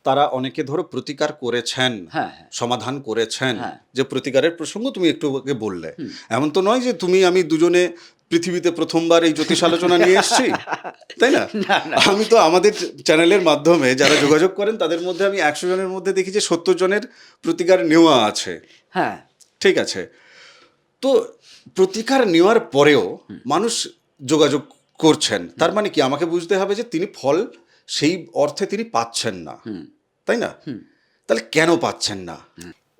তারা অনেকে ধরো প্রতিকার করেছেন, হ্যাঁ হ্যাঁ সমাধান করেছেন, হ্যাঁ যে প্রতিকারের প্রসঙ্গ তুমি একটু আগে বললে। হুম। এমন তো নয় যে তুমি আমি দুজনে পৃথিবীতে প্রথমবার এই জ্যোতিষ আলোচনা নিয়ে এসেছি, তাই না? না না আমি তো আমাদের চ্যানেলের মাধ্যমে যারা যোগাযোগ করেন তাদের মধ্যে আমি 100 জনের মধ্যে দেখি যে 70 জনের প্রতিকার নেওয়া আছে। হ্যাঁ ঠিক আছে, তো প্রতিকার নেওয়ার পরেও মানুষ যোগাযোগ করছেন, তার মানে কি আমাকে বুঝতে হবে যে তিনি ফল সেই অর্থে তিনি পাচ্ছেন না, তাই না? তাহলে কেন পাচ্ছেন না?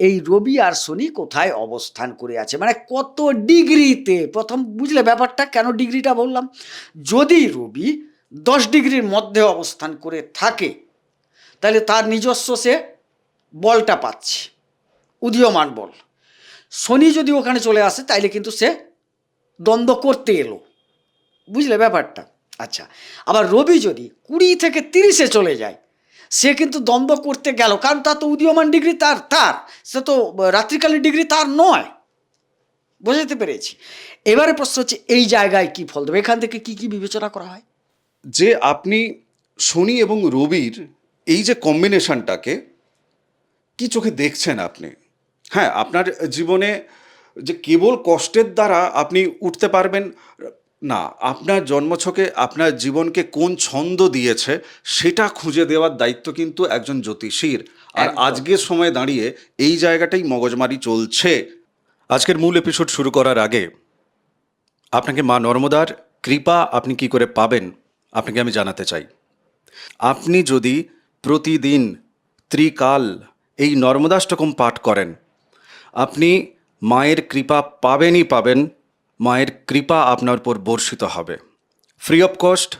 এই রবি আর শনি কোথায় অবস্থান করে আছে, মানে কত ডিগ্রিতে, প্রথম বুঝলে ব্যাপারটা, কেন ডিগ্রিটা বললাম? যদি রবি 10 ডিগ্রির মধ্যে অবস্থান করে থাকে তাহলে তার নিজস্ব সে বলটা পাচ্ছে, উদীয়মান বল। শনি যদি ওখানে চলে আসে তাইলে কিন্তু সে দ্বন্দ্ব করতে এলো, বুঝলে ব্যাপারটা? আচ্ছা, আবার রবি যদি 20 থেকে 30-এ চলে যায়, সে কিন্তু দ্বন্দ্ব করতে গেল, কারণ তার তো উদীয়মান ডিগ্রি তার সে তো রাত্রিকালীন ডিগ্রি তার নয়। বুঝতে পেরেছি। এবারে প্রশ্ন হচ্ছে এই জায়গায় কি ফল দেবে, এখান থেকে কি কি বিবেচনা করা হয়? যে আপনি শনি এবং রবির এই যে কম্বিনেশনটাকে কি চোখে দেখছেন আপনি? হ্যাঁ, আপনার জীবনে যে কেবল কষ্টের দ্বারা আপনি উঠতে পারবেন না, আপনার জন্মছকে আপনার জীবনকে কোন ছন্দ দিয়েছে সেটা খুঁজে দেওয়ার দায়িত্ব কিন্তু একজন জ্যোতিষীর। আর একদম। আজকের সময় দাঁড়িয়ে এই জায়গাটাই মগজমারি চলছে। আজকের মূল এপিসোড শুরু করার আগে আপনাকে মা নর্মদার কৃপা আপনি কি করে পাবেন আপনাকে আমি জানাতে চাই। আপনি যদি প্রতিদিন ত্রিকাল এই নর্মদাষ্টকম পাঠ করেন, আপনি মায়ের কৃপা পাবেনই পাবেন, মায়ের কৃপা আপনার উপর বর্ষিত হবে। ফ্রি অফ কস্ট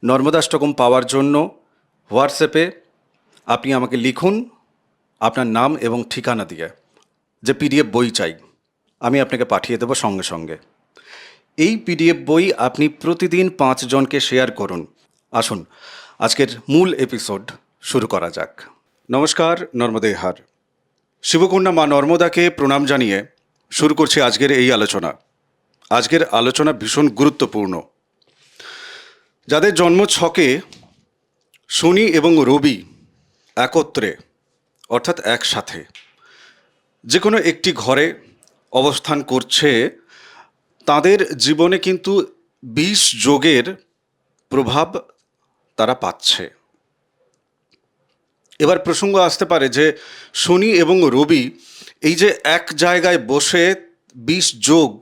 নর্মদাষ্টকম পাওয়ার জন্য হোয়াটসঅ্যাপে আপনি আমাকে লিখুন আপনার নাম এবং ঠিকানা দিয়ে, যে পিডিএফ বই চাই, আমি আপনাকে পাঠিয়ে দেবো সঙ্গে সঙ্গে। এই পিডিএফ বই আপনি প্রতিদিন 5 জনকে শেয়ার করুন। আসুন আজকের মূল এপিসোড শুরু করা যাক। নমস্কার, নর্মদে হার। শিবকন্যা মা নর্মদাকে প্রণাম জানিয়ে শুরু করছি আজকের এই আলোচনা। আজকের আলোচনা ভীষণ গুরুত্বপূর্ণ। যাদের জন্ম ছকে শনি এবং রবি একত্রে অর্থাৎ একসাথে যে কোনো একটি ঘরে অবস্থান করছে, তাদের জীবনে কিন্তু 20 যোগের প্রভাব তারা পাচ্ছে। এবার প্রসঙ্গ আসতে পারে যে শনি এবং রবি এই যে এক জায়গায় বসে 20 যোগ,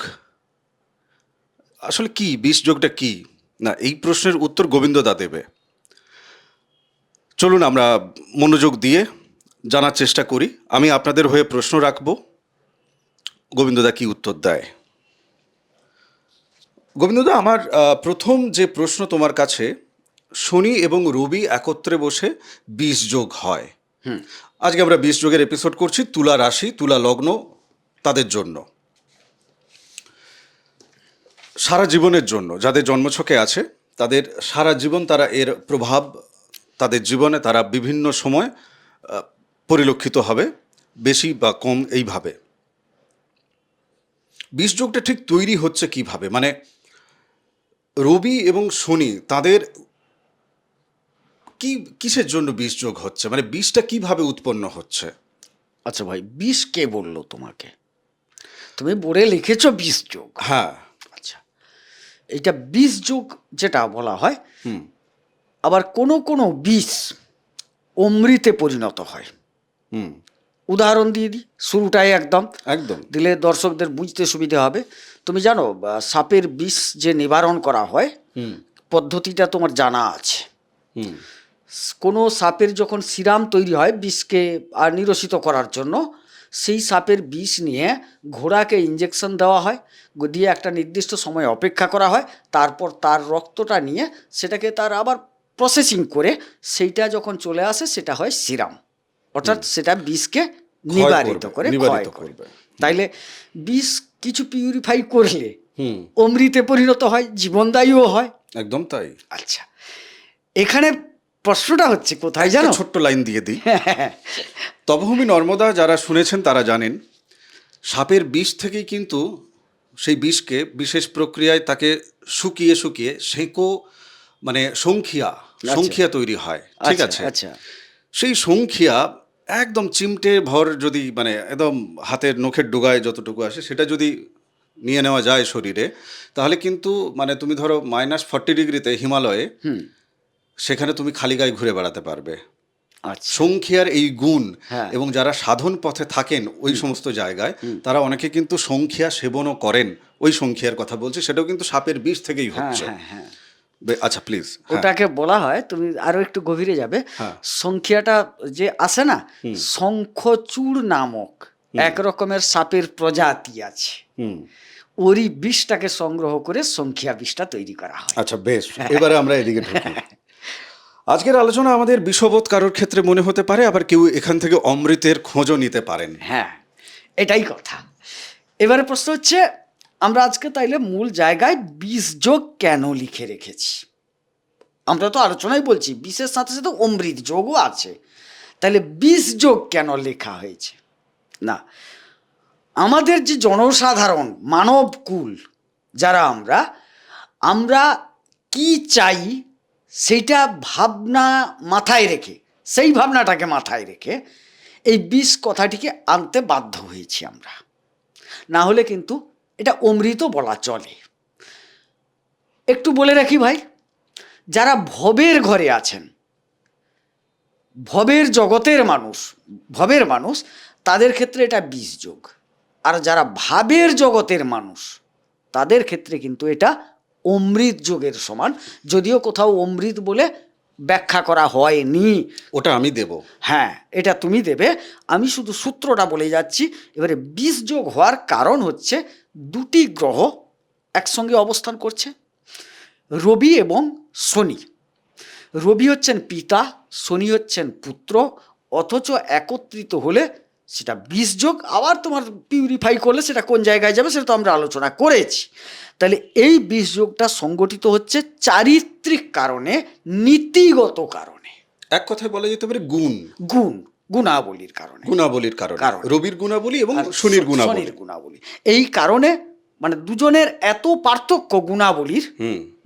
আসলে কি 20 যোগটা কি? না, এই প্রশ্নের উত্তর গোবিন্দদা দেবে। চলুন আমরা মনোযোগ দিয়ে জানার চেষ্টা করি। আমি আপনাদের হয়ে প্রশ্ন রাখব, গোবিন্দদা কি উত্তর দেয়। গোবিন্দদা, আমার প্রথম যে প্রশ্ন তোমার কাছে, শনি এবং রবি একত্রে বসে 20 যোগ হয়। আজকে আমরা 20 যোগের এপিসোড করছি তুলা রাশি, তুলা লগ্ন তাদের জন্য, সারা জীবনের জন্য। যাদের জন্মছকে আছে তাদের সারা জীবন তারা এর প্রভাব তাদের জীবনে তারা বিভিন্ন সময় পরিলক্ষিত হবে, বেশি বা কম এইভাবে। 20 যোগটা ঠিক তৈরি হচ্ছে কিভাবে? মানে রবি এবং শনি তাদের কি কিসের জন্য 20 যোগ হচ্ছে, মানে 20টা কিভাবে উৎপন্ন হচ্ছে? আচ্ছা ভাই, 20 কে বললো তোমাকে? তুমি বোর্ডে লিখেছো 20 যোগ। হ্যাঁ। আচ্ছা, এটা 20 যোগ যেটা বলা হয়, হুম আবার কোনো কোনো 20 অমৃতে পরিণত হয়। হুম উদাহরণ দিয়ে দিই শুরুটাই একদম, একদম। দিলে দর্শকদের বুঝতে সুবিধা হবে। তুমি জানো সাপের বিষ যে নিবারণ করা হয়, হুম পদ্ধতিটা তোমার জানা আছে? হুম কোনো সাপের যখন সিরাম তৈরি হয় বিষকে আর নিরসিত করার জন্য, সেই সাপের বিষ নিয়ে ঘোড়াকে ইঞ্জেকশন দেওয়া হয়, দিয়ে একটা নির্দিষ্ট সময় অপেক্ষা করা হয়, তারপর তার রক্তটা নিয়ে সেটাকে তার আবার প্রসেসিং করে সেইটা যখন চলে আসে সেটা হয় সিরাম, অর্থাৎ সেটা বিষকে নিবারিত করে ক্ষয় করবে। তাইলে বিষ কিছু পিউরিফাই করলে হুম অমৃতে পরিণত হয়, জীবনদায়ীও হয়। একদম তাই। আচ্ছা, এখানে প্রশ্নটা হচ্ছে কোথায় জানো? ছোট্ট লাইন দিয়ে দিই। তপভূমি নর্মদা যারা শুনেছেন তারা জানেন, সাপের বিষ থেকেই কিন্তু সেই বিষকে বিশেষ প্রক্রিয়ায় তাকে শুকিয়ে শুকিয়ে সেঁকো, মানে সংখিয়া তৈরি হয়। ঠিক আছে? আচ্ছা। সেই সংখ্যা একদম চিমটে ভর যদি মানে একদম হাতের নখের ডোগায় যতটুকু আসে সেটা যদি নিয়ে নেওয়া যায় শরীরে, তাহলে কিন্তু মানে তুমি ধরো -40 ডিগ্রিতে হিমালয়ে সেখানে তুমি খালি গায়ে ঘুরে বেড়াতে পারবে। আচ্ছা। সংখ্যার এই গুণ, হ্যাঁ। এবং যারা সাধন পথে থাকেন ওই সমস্ত জায়গায়, তারা অনেকে কিন্তু সংখ্যা সেবনও করেন। ওই সংখ্যার কথা বলছি, সেটাও কিন্তু সাপের বিষ থেকেই হ্যাঁ হচ্ছে। হ্যাঁ হ্যাঁ, আচ্ছা প্লিজ। ওটাকে বলা হয়, তুমি আরো একটু গভীরে যাবে, হ্যাঁ। সংখ্যাটা যে আসে না, শঙ্খচূড় নামক এক রকমের সাপের প্রজাতি আছে, হুম। ওরই বিষটাকে সংগ্রহ করে সংখ্যা বিষটা তৈরি করা হয়। আচ্ছা বেশ, এবারে আমরা এদিকে ঢুকি। আজকের আলোচনা আমাদের বিষবোধ কারোর ক্ষেত্রে মনে হতে পারে, আবার কেউ এখান থেকে অমৃতের খোঁজও নিতে পারেন। হ্যাঁ, এটাই কথা। এবারে প্রশ্ন হচ্ছে, আমরা আজকে তাইলে মূল জায়গায় বিষ যোগ কেন লিখে রেখেছি? আমরা তো আলোচনায় বলছি বিষের সাথে সাথে অমৃত যোগও আছে, তাহলে বিষ যোগ কেন লেখা হয়েছে? না, আমাদের যে জনসাধারণ মানবকুল যারা আমরা কি চাই সেইটা ভাবনা মাথায় রেখে, সেই ভাবনাটাকে মাথায় রেখে এই বিষ কথাটিকে আনতে বাধ্য হয়েছি আমরা, না হলে কিন্তু এটা অমৃত বলা চলে। একটু বলে রাখি ভাই, যারা ভবের ঘরে আছেন, ভবের জগতের ভবের মানুষ, তাদের ক্ষেত্রে এটা বিষ যোগ। আর যারা ভাবের জগতের মানুষ, তাদের ক্ষেত্রে কিন্তু এটা অমৃত যোগের সমান, যদিও কোথাও অমৃত বলে ব্যাখ্যা করা হয়নি। ওটা আমি দেব। হ্যাঁ, এটা তুমি দেবে, আমি শুধু সূত্রটা বলে যাচ্ছি। এবারে বিষ যোগ হওয়ার কারণ হচ্ছে, দুটি গ্রহ একসঙ্গে অবস্থান করছে, রবি এবং শনি। রবি হচ্ছেন পিতা, শনি হচ্ছেন পুত্র, অথচ একত্রিত হলে সেটা বিষ যোগ। আবার তোমার পিউরিফাই করলে সেটা কোন জায়গায় যাবে সেটা তো আমরা আলোচনা করেছি। তাহলে এই বিষ যোগটা সংগঠিত হচ্ছে চারিত্রিক কারণে, নীতিগত কারণে, এক কথায় বলা যেতে পারে গুণাবলীর কারণে। গুণাবলীর কারণে, রবির গুণাবলী এবং আর শনির শনির গুণাবলী। এই কারণে মানে দুজনের এত পার্থক্য গুণাবলীর,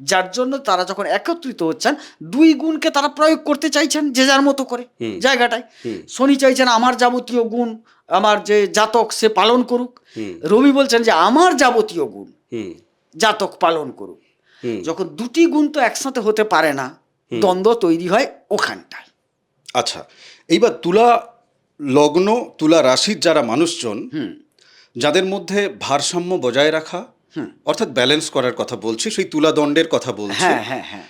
যার জন্য তারা যখন একত্রিত হচ্ছেন, দুই গুণকে তারা প্রয়োগ করতে চাইছেন যে যার মতো করে জায়গাটায়। শনি চাইছেন আমার যাবতীয় গুণ আমার যে জাতক সে পালন করুক, রবি বলছেন যে আমার যাবতীয় গুণ জাতক পালন করুক। যখন দুটি গুণ তো একসাথে হতে পারে না, দ্বন্দ্ব তৈরি হয় ওখানটায়। আচ্ছা, এইবার তুলা লগ্ন, তুলা রাশির যারা মানুষজন, যাদের মধ্যে ভারসাম্য বজায় রাখা, অর্থাৎ ব্যালেন্স করার কথা বলছি, সেই তুলা দণ্ডের কথা বলছি। হ্যাঁ হ্যাঁ হ্যাঁ,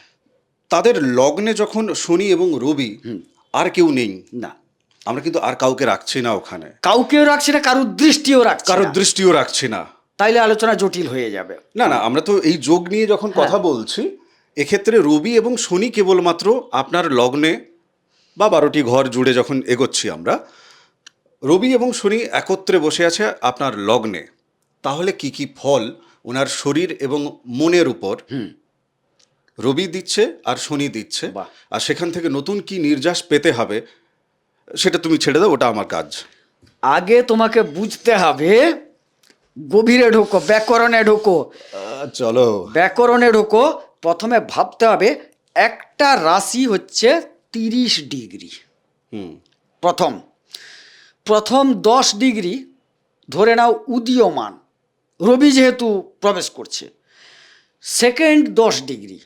তাদের লগ্নে যখন শনি এবং রবি, আর কেউ নেই না, আমরা কিন্তু আর কাউকে রাখছি না ওখানে, কাউকেও রাখছি না, কারোর দৃষ্টিও রাখছি না, তাইলে আলোচনা জটিল হয়ে যাবে। না না, আমরা তো এই যোগ নিয়ে যখন কথা বলছি, এক্ষেত্রে রবি এবং শনি কেবলমাত্র আপনার লগ্নে বা 12টি ঘর জুড়ে যখন এগোচ্ছি আমরা, রবি এবং শনি একত্রে বসে আছে আপনার লগ্নে, তাহলে কি কি ফল ওনার শরীর এবং মনের উপর রবি দিচ্ছে আর শনি দিচ্ছে, আর সেখান থেকে নতুন কি নির্যাস পেতে হবে সেটা তুমি ছেড়ে দাও, ওটা আমার কাজ। আগে তোমাকে বুঝতে হবে, গভীরে ঢোকো, ব্যাকরণে ঢোকো। চলো ব্যাকরণে ঢোকো। প্রথমে ভাবতে হবে একটা রাশি হচ্ছে 30 ডিগ্রি। প্রথম 10 ডিগ্রি ধরে নাও উদীয়মান, রবি যেহেতু প্রবেশ করছে। সেকেন্ড 10 ডিগ্রি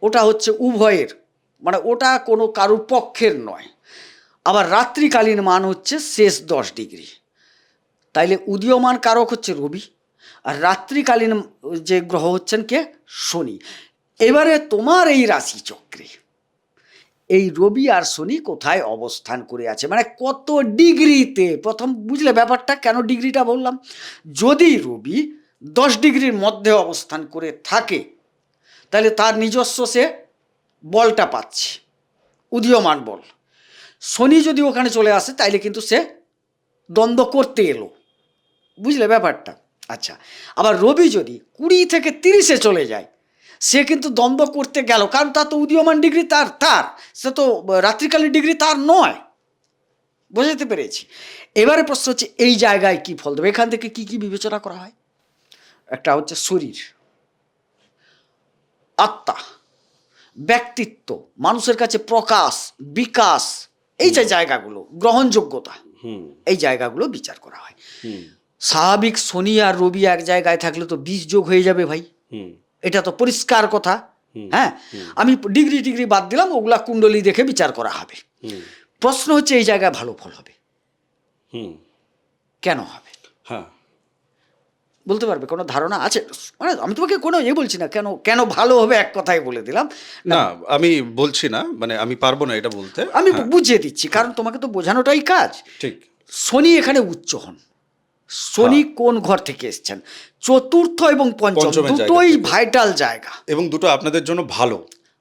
ওটা হচ্ছে উভয়ের, মানে ওটা কোনো কারুর পক্ষের নয়। আবার রাত্রিকালীন মান হচ্ছে শেষ 10 ডিগ্রি। তাইলে উদীয়মান কারক হচ্ছে রবি, আর রাত্রিকালীন যে গ্রহ হচ্ছেন কে? শনি। এবারে তোমার এই রাশি চক্রে এই রবি আর শনি কোথায় অবস্থান করে আছে, মানে কত ডিগ্রিতে, প্রথম বুঝলে ব্যাপারটা, কেন ডিগ্রিটা বললাম? যদি রবি 10 ডিগ্রির মধ্যে অবস্থান করে থাকে, তাহলে তার নিজস্ব সে বলটা পাচ্ছে, উদীয়মান বল। শনি যদি ওখানে চলে আসে, তাইলে কিন্তু সে দ্বন্দ্ব করতে এলো, বুঝলে ব্যাপারটা? আচ্ছা, আবার রবি যদি 20 থেকে 30-এ চলে যায়, সে কিন্তু দ্বন্দ্ব করতে গেল, কারণ তার তো উদীয়মান ডিগ্রি তার সে তো রাত্রিকালীন ডিগ্রি তার নয়। বুঝতে পেরেছি? এবারে প্রশ্ন হচ্ছে এই জায়গায় কি ফল দেবে, এখান থেকে কি কি বিবেচনা করা হয়? একটা হচ্ছে শরীর, আত্মা, ব্যক্তিত্ব, মানুষের কাছে প্রকাশ, বিকাশ, এই যে জায়গাগুলো গ্রহণযোগ্যতা, হুম এই জায়গাগুলো বিচার করা হয়। হুম স্বাভাবিক শনি আর রবি এক জায়গায় থাকলে তো 20 যোগ হয়ে যাবে ভাই, হুম এটা তো পরিষ্কার কথা। হুম হ্যাঁ, আমি ডিগ্রি টিগ্রি বাদ দিলাম, ওগুলা কুণ্ডলী দেখে বিচার করা হবে। হুম প্রশ্ন হচ্ছে এই জায়গায় ভালো ফল হবে, হুম কেন হবে হ্যাঁ বলতে পারবে? কোনো ধারণা আছে? মানে আমি তোমাকে কোনো বলছি না, কেন কেন ভালো হবে এক কথায় বলে দিলাম। না আমি বলছি না, মানে আমি পারবো না এটা বলতে। আমি হ্যাঁ বুঝিয়ে দিচ্ছি, কারণ তোমাকে তো বোঝানোটাই কাজ। ঠিক। শনি এখানে উচ্চ হন। শনি কোন ঘর থেকে এসছেন? চতুর্থ এবং পঞ্চম, পঞ্চমের জায়গা দুটোই থেকে। ভাইটাল জায়গা, এবং দুটো আপনাদের জন্য ভালো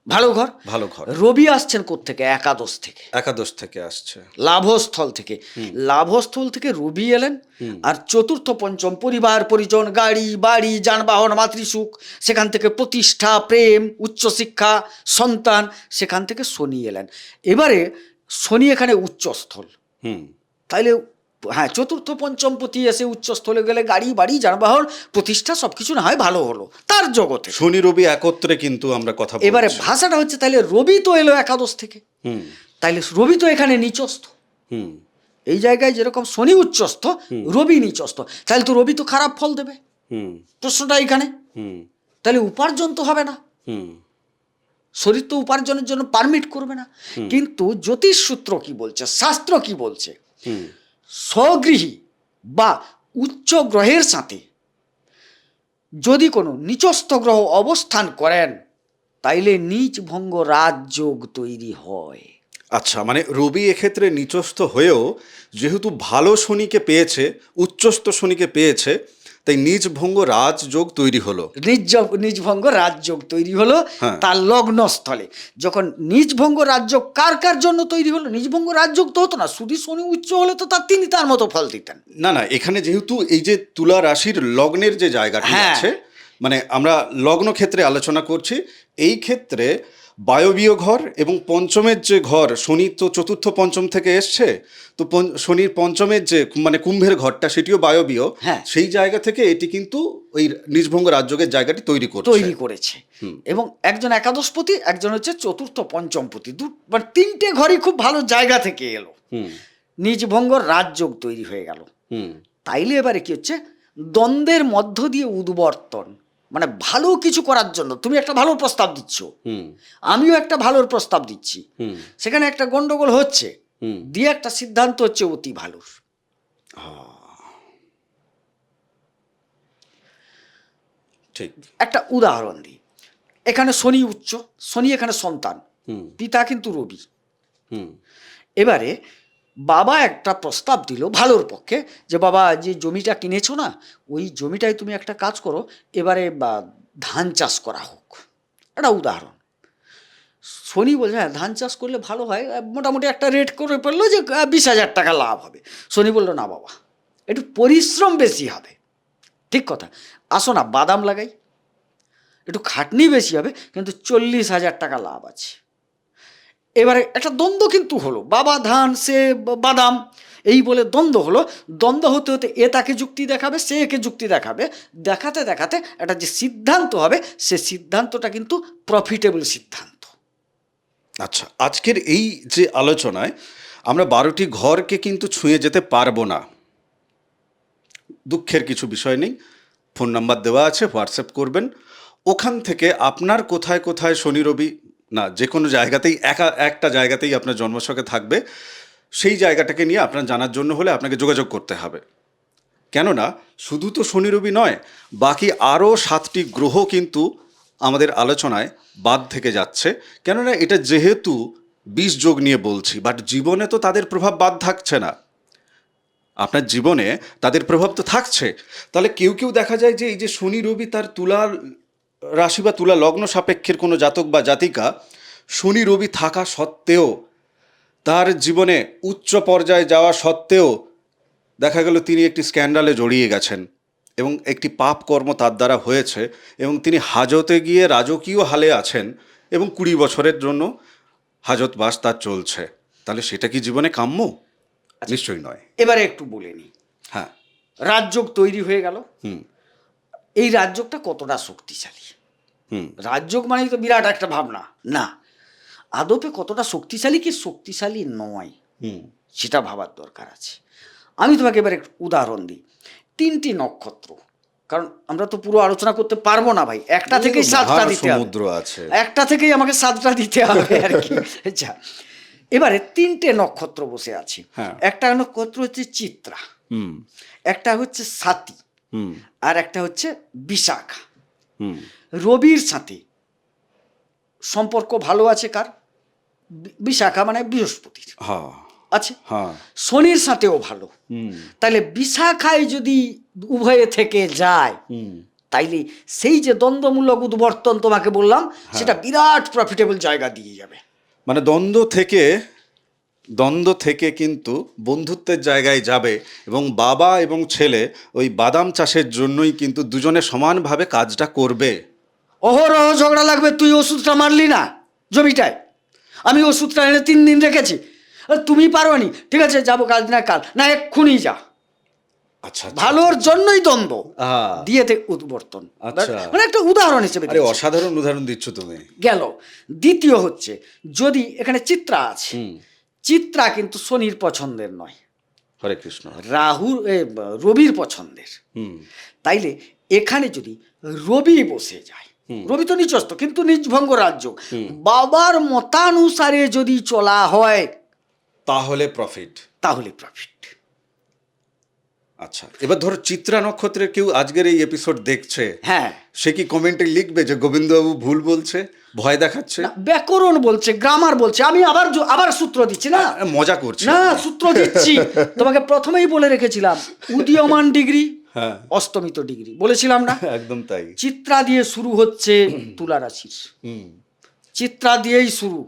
ভালো ঘর। ভালো ঘর। রবি আসছেন কোত্থেকে? একাদশ থেকে, একাদশ থেকে আসছে। লাভস্থল থেকে। লাভস্থল থেকে রবি এলেন, আর চতুর্থ পঞ্চম পরিবার পরিজন, গাড়ি বাড়ি যানবাহন মাতৃসুখ, সেখান থেকে প্রতিষ্ঠা প্রেম উচ্চশিক্ষা সন্তান, সেখান থেকে শনি এলেন। এবারে শনি এখানে উচ্চস্থল, হুম তাইলে হ্যাঁ চতুর্থ পঞ্চম পতি এসে উচ্চস্থলে গেলে গাড়ি বাড়ি যানবাহন প্রতিষ্ঠা সব কিছু না হয় ভালো হলো তার জগতে। শনি রবি একত্রে কিন্তু আমরা কথা বলছি। এবারে ভাষাটা হচ্ছে তাইলে রবি তো এলো একাদশ থেকে, হুম তাইলে রবি তো এখানে নিচস্থ। হুম এই জায়গায় যেরকম শনি উচ্চস্থ, রবি নিচস্থ, তাহলে তো রবি তো খারাপ ফল দেবে। হুম প্রশ্নটা এখানে, হুম তাহলে উপার্জন তো হবে না, হুম শরীর তো উপার্জনের জন্য পারমিট করবে না। কিন্তু জ্যোতিষ সূত্র কি বলছে, শাস্ত্র কি বলছে? হুম স্বগৃহী বা উচ্চ গ্রহের সাথে যদি কোনো নিচস্থ গ্রহ অবস্থান করেন, তাইলে নিচ ভঙ্গ রাজযোগ তৈরি হয়। আচ্ছা, মানে রবি এক্ষেত্রে নিচস্থ হয়েও যেহেতু ভালো শনিকে পেয়েছে, উচ্চস্থ শনিকে পেয়েছে, তাই নিজ ভঙ্গ রাজযোগ তৈরি হলো। নিজভঙ্গ রাজযোগ তৈরি হলো হ্যাঁ। তার লগ্ন স্থলে। যখন নিজভঙ্গ রাজযোগ কার কার জন্য তৈরি হলো? নিজভঙ্গ রাজযোগ তো হতো না, শুধু শনি উচ্চ হলে তো তিনি তার মতো ফল দিতেন। না না, এখানে যেহেতু এই যে তুলা রাশির লগ্নের যে জায়গাটি হ্যাঁ। আছে, মানে আমরা লগ্ন ক্ষেত্রে আলোচনা করছি, এই ক্ষেত্রে বায়বীয় ঘর এবং পঞ্চমের যে ঘর, শনি তো চতুর্থ পঞ্চম থেকে এসছে, তো শনির পঞ্চমের যে মানে কুম্ভের ঘরটা সেটিও বায়বীয়। হ্যাঁ। সেই জায়গা থেকে এটি কিন্তু ওই নিজভঙ্গ রাজযোগের জায়গাটি তৈরি করেছে। এবং একজন একাদশপতি, একজন হচ্ছে চতুর্থ পঞ্চমপতি, মানে তিনটে ঘরই খুব ভালো জায়গা থেকে এলো, নিজভঙ্গ রাজযোগ তৈরি হয়ে গেল। তাইলে এবারে কি হচ্ছে? দ্বন্দ্বের মধ্য দিয়ে উদ্বর্তন, মানে ভালো কিছু করার জন্য তুমি একটা ভালো প্রস্তাব দিচ্ছ, আমিও একটা ভালোর প্রস্তাব দিচ্ছি, সেখানে একটা গন্ডগোল হচ্ছে, দিয়ে একটা সিদ্ধান্ত হচ্ছে অতি ভালোর। ঠিক। একটা উদাহরণ দিই, এখানে শনি উচ্চ, শনি এখানে সন্তান, পিতা কিন্তু রবি। এবারে বাবা একটা প্রস্তাব দিল ভালোর পক্ষে, যে বাবা যে জমিটা কিনেছো না, ওই জমিটায় তুমি একটা কাজ করো, এবারে ধান চাষ করা হোক। একটা উদাহরণ। শনি বলছে হ্যাঁ ধান চাষ করলে ভালো হয়, মোটামুটি একটা রেট করে ফেললো যে 20,000 টাকা লাভ হবে। শনি বললো না বাবা, একটু পরিশ্রম বেশি হবে। ঠিক কথা, আসো না বাদাম লাগাই, একটু খাটনি বেশি হবে, কিন্তু 40,000 টাকা লাভ আছে। এবারে একটা দ্বন্দ্ব কিন্তু হলো, বাবা ধান সে বাদাম, এই বলে দ্বন্দ্ব হলো। দ্বন্দ্ব হতে হতে এ তাকে যুক্তি দেখাবে, সে একে যুক্তি দেখাবে, দেখাতে দেখাতে একটা যে সিদ্ধান্ত হবে, সে সিদ্ধান্তটা কিন্তু প্রফিটেবল সিদ্ধান্ত। আচ্ছা, আজকের এই যে আলোচনায় আমরা 12টি ঘরকে কিন্তু ছুঁয়ে যেতে পারবো না। দুঃখের কিছু বিষয় নেই, ফোন নাম্বার দেওয়া আছে, হোয়াটসঅ্যাপ করবেন। ওখান থেকে আপনার কোথায় কোথায় শনি রবি, না যে কোনো জায়গাতেই একটা জায়গাতেই আপনার জন্মছকে থাকবে, সেই জায়গাটাকে নিয়ে আপনার জানার জন্য হলে আপনাকে যোগাযোগ করতে হবে। কেননা শুধু তো শনি রবি নয়, বাকি আরও 7টি গ্রহ কিন্তু আমাদের আলোচনায় বাদ থেকে যাচ্ছে। কেননা এটা যেহেতু 20 যোগ নিয়ে বলছি, বাট জীবনে তো তাদের প্রভাব বাদ থাকছে না, আপনার জীবনে তাদের প্রভাব তো থাকছে। তাহলে কেউ কেউ দেখা যায় যে এই যে শনি রবি তার তুলা রাশি বা তুলা লগ্ন সাপেক্ষের কোনো জাতক বা জাতিকা, শনি রবি থাকা সত্ত্বেও, তার জীবনে উচ্চ পর্যায়ে যাওয়া সত্ত্বেও দেখা গেল তিনি একটি স্ক্যান্ডালে জড়িয়ে গেছেন এবং একটি পাপ কর্ম তার দ্বারা হয়েছে, এবং তিনি হাজতে গিয়ে রাজকীয় হালে আছেন এবং 20 বছরের জন্য হাজতবাস তার চলছে। তাহলে সেটা কি জীবনে কাম্য? নিশ্চয়ই নয়। এবারে একটু বলে নিই। হ্যাঁ। রাজযোগ তৈরি হয়ে গেল। হুম এই রাজযোগটা কতটা শক্তিশালী? হুম রাজযোগ মানেই তো বিরাট একটা ভাবনা না, আদপে কতটা শক্তিশালী কি শক্তিশালী নয়, হুম সেটা ভাবার দরকার আছে। আমি তোমাকে এবার একটু উদাহরণ দিই। 3টি নক্ষত্র, কারণ আমরা তো পুরো আলোচনা করতে পারবো না ভাই, একটা থেকেই 7টা দিতে হবে, সমুদ্র আছে। একটা থেকেই আমাকে 7টা দিতে হবে আর কি। আচ্ছা, এবারে 3টে নক্ষত্র বসে আছে। হ্যাঁ। একটা নক্ষত্র হচ্ছে চিত্রা, হুম একটা হচ্ছে স্বাতী, হুম আর একটা হচ্ছে বিশাখা। হুম রবির সাথে সম্পর্ক ভালো আছে কার? বিশাখা মানে বৃহস্পতির হ্যাঁ আছে, হ্যাঁ শনির সাথেও ভালো। হুম তাহলে বিশাখায় যদি উভয়ে থেকে যায়, হুম তাইলে সেই যে দ্বন্দ্বমূলক উদ্বর্তন তোমাকে বললাম, সেটা বিরাট প্রফিটেবল জায়গা দিয়ে যাবে। মানে দ্বন্দ্ব থেকে কিন্তু বন্ধুত্বের জায়গায় যাবে, এবং বাবা এবং ছেলে ওই বাদাম চাষের জন্যই কিন্তু দুজনে সমানভাবে কাজটা করবে। অহরহ ঝগড়া লাগবে, তুই ওষুধটা মারলি না জমিটায়, আমি ওষুধটা এনে 3 দিন রেখেছি, আর তুমি পারোনি, ঠিক আছে যাবো কাল না কাল না, এক্ষুনি যা। আচ্ছা ভালোর জন্যই দ্বন্দ্ব আহা, দিয়ে উদ্বর্তন। আচ্ছা। মানে একটা উদাহরণ হিসেবে আরে দিচ্ছি। অসাধারণ উদাহরণ দিচ্ছ তুমি। গেল। দ্বিতীয় হচ্ছে, যদি এখানে চিত্রা আছে, হুম চিত্রা কিন্তু শনির পছন্দের নয়, হরে কৃষ্ণ। রবির পছন্দের। হুম তাইলে এখানে যদি রবি বসে যায়, রবি তো নিচস্থ কিন্তু নিজভঙ্গ রাজ্য, বাবার মতানুসারে যদি চলা হয় তাহলে প্রফিট। তাহলে প্রফিট। আচ্ছা, এবার ধরো চিত্রা নক্ষত্রের কেউ আজকের এই এপিসোড দেখছে, হ্যাঁ, সে কি কমেন্টে লিখবে যে গোবিন্দবাবু ভুল বলছে, ভয় দেখাচ্ছে? না, ব্যাকরণ বলছে, গ্রামার বলছে, আমি আবার সূত্র দিচ্ছি না, মজা করছি না সূত্র দিচ্ছি। তোমাকে প্রথমেই বলে রেখেছিলাম, উদীয়মান ডিগ্রি, হ্যাঁ অস্তমিত ডিগ্রি বলেছিলাম না? একদম তাই। চিত্রা দিয়ে শুরু হচ্ছে তুলা রাশির, হুম চিত্রা দিয়েই শুরু,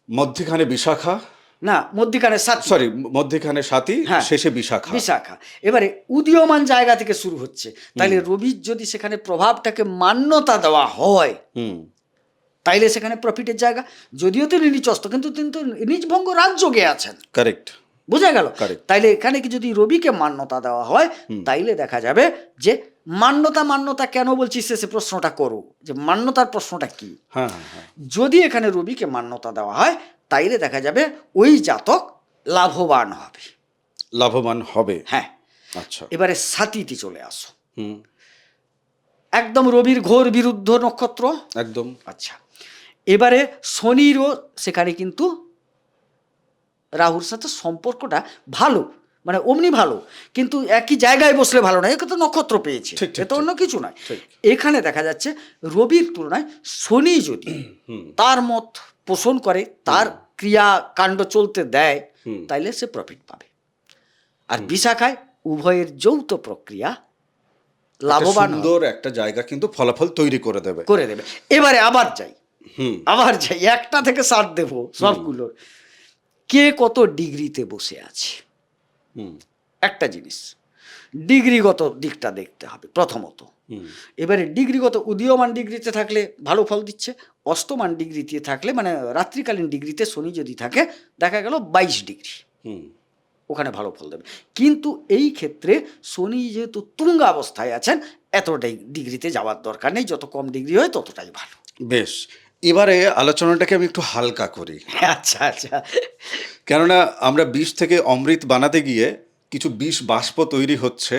মধ্যখানে বিশাখা, না মধ্যিখানে সাত, সরি মধ্যখানে সাথী, হ্যাঁ, শেষে বিশাখা। বিশাখা। এবারে উদীয়মান জায়গা থেকে শুরু হচ্ছে, তাইলে রবির যদি সেখানে প্রভাবটাকে মান্যতা দেওয়া হয়, হুম তাইলে সেখানে প্রফিটের জায়গা। যদিও তিনি নিচস্থ, কিন্তু নিজভঙ্গ রাজযোগে আছেন, কারেক্ট। বোঝা গেল? Correct. তাইলে এখানে কি যদি রবিকে মান্যতা দেওয়া হয়, তাইলে দেখা যাবে যে মান্যতা কেন বলছি শেষে প্রশ্নটা করো, যে মান্যতার প্রশ্নটা কি। হ্যাঁ হ্যাঁ হ্যাঁ যদি এখানে রবিকে মান্যতা দেওয়া হয়, তাইলে দেখা যাবে ওই জাতক লাভবান হবে। লাভবান হবে। হ্যাঁ। আচ্ছা। এবারে সাতিতে চলে আসো, হুম একদম রবির ঘোর বিরুদ্ধ নক্ষত্র। একদম। আচ্ছা, এবারে শনিরও সেখানে কিন্তু রাহুর সাথে সম্পর্কটা ভালো, মানে অমনি ভালো, কিন্তু একই জায়গায় বসলে ভালো না, একে তো নক্ষত্র পেয়েছে, ঠিক, ঠিক, এ তো অন্য কিছু নয়। ঠিক। এখানে দেখা যাচ্ছে রবির তুলনায় শনি যদি তার মত পোষণ করে, তার ক্রিয়া কাণ্ড চলতে দেয়, তাইলে সে প্রফিট পাবে। আর বিশাখায় উভয়ের যৌথ প্রক্রিয়া লাভবান সুন্দর একটা জায়গা কিন্তু ফলাফল তৈরি করে দেবে। এবারে আবার যাই, হুম একটা থেকে 7 দেবো সবগুলোর, কে কত ডিগ্রিতে বসে আছে। হুম একটা জিনিস ডিগ্রিগত দিকটা দেখতে হবে প্রথমত। এবারে ডিগ্রিগত উদীয়মান ডিগ্রিতে থাকলে ভালো ফল দিচ্ছে, অস্তমান ডিগ্রিতে থাকলে মানে রাত্রিকালীন ডিগ্রিতে শনি যদি থাকে, দেখা গেল 22 ডিগ্রি, হুম ওখানে ভালো ফল দেবে। কিন্তু এই ক্ষেত্রে শনি যেহেতু তুঙ্গা অবস্থায় আছেন, এতটাই ডিগ্রিতে যাওয়ার দরকার নেই, যত কম ডিগ্রি হয় ততটাই ভালো। বেশ, এবারে আলোচনাটাকে আমি একটু হালকা করি। আচ্ছা আচ্ছা, কেননা আমরা বিষ থেকে অমৃত বানাতে গিয়ে কিছু বিষ বাষ্প তৈরি হচ্ছে।